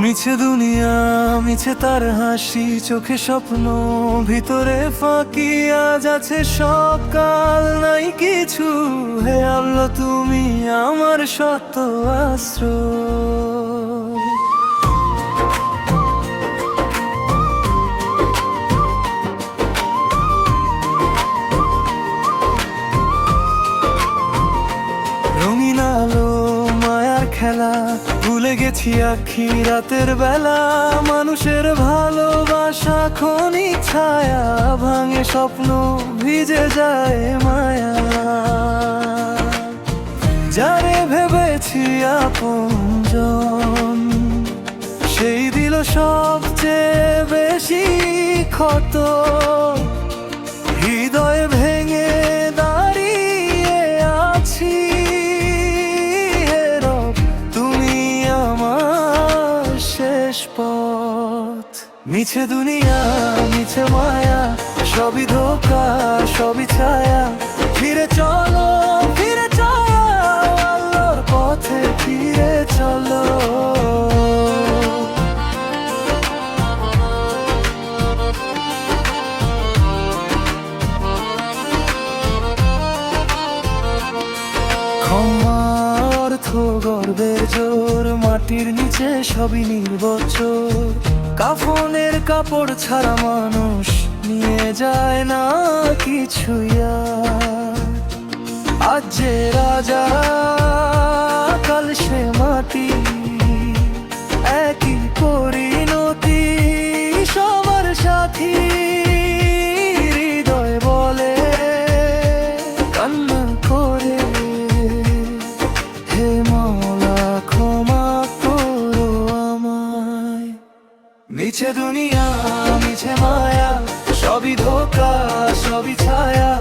মিছে দুনিয়া, মিছে তার হাসি, চোখে স্বপ্ন, ভিতরে ফাঁকি। আজ আছে সকাল, নাই কিছু। হে আল্লাহ, তুমি আমার সত্য আশ্রয়। রঙিন আলো, মায়ার খেলা, ভুলে গেছি আখি রাতের বেলা। মানুষের ভালোবাসা ক্ষণিক ছায়া, ভাঙে স্বপ্ন, ভিজে যায় মায়া। যারে ভেবেছি আপনজন, সেই দিল সবচেয়ে বেশি ক্ষত। হৃদয় ভেঙে দাঁড়িয়ে আছি, হে রব, তুমি আমার শেষ পথ। মিছে দুনিয়া, মিছে মায়া, সবই ধোঁকা, সবই ছায়া। ফিরে চলো, ফিরে চলো, আল্লাহর পথে ফিরে চলো। অর্থ গর্বের জোর, মাটির নিচে সবই নির্বচর। কাফনের কাপড় ছাড়া মানুষ নিয়ে যায় না কিছুই আর। আজ যে রাজা, কাল সে মাটি, একই পরিণতি সবার সাথী। হৃদয় বলে কান্না করে, হে মওলা ক্ষমা করো আমায়। মিছে দুনিয়া, মিছে মায়া, সবই ধোঁকা, সবই ছায়া।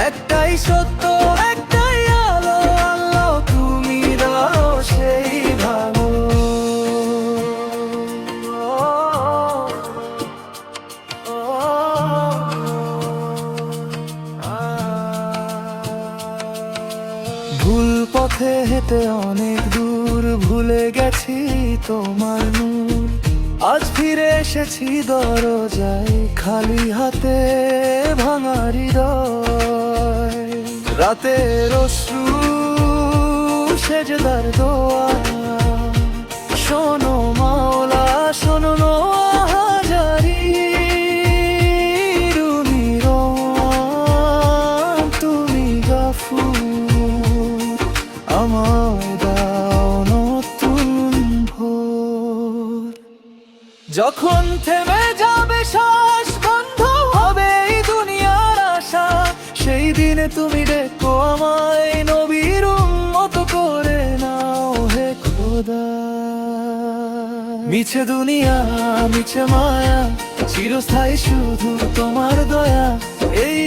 একটাই সত্য, একটাই আলো, আল্লাহ তুমি দাও সেই ভালো। ভুল পথে হেঁটে অনেক দূর, ভুলে গেছি তোমার নূর। আজ ফিরে এসেছি দরজায়, খালি হাতে, ভাঙা হৃদয়। রাতের অশ্রু, সেজদার দোয়া। শোনো মাওলা, শোনো নোয়াহাজারি। রুমি রওয়ান, তুমি গাফুর, আমায় দাও নতুন ভোর। যখন থেমে যাবে শ্বাস, বন্ধ হবে এই দুনিয়ার আশা, সেই দিনে তুমি ডেকো আমায়, নবীর উম্মত করে নাও হে খোদা। মিছে দুনিয়া, মিছে মায়া, চিরস্থায়ী শুধু তোমার দয়া। এই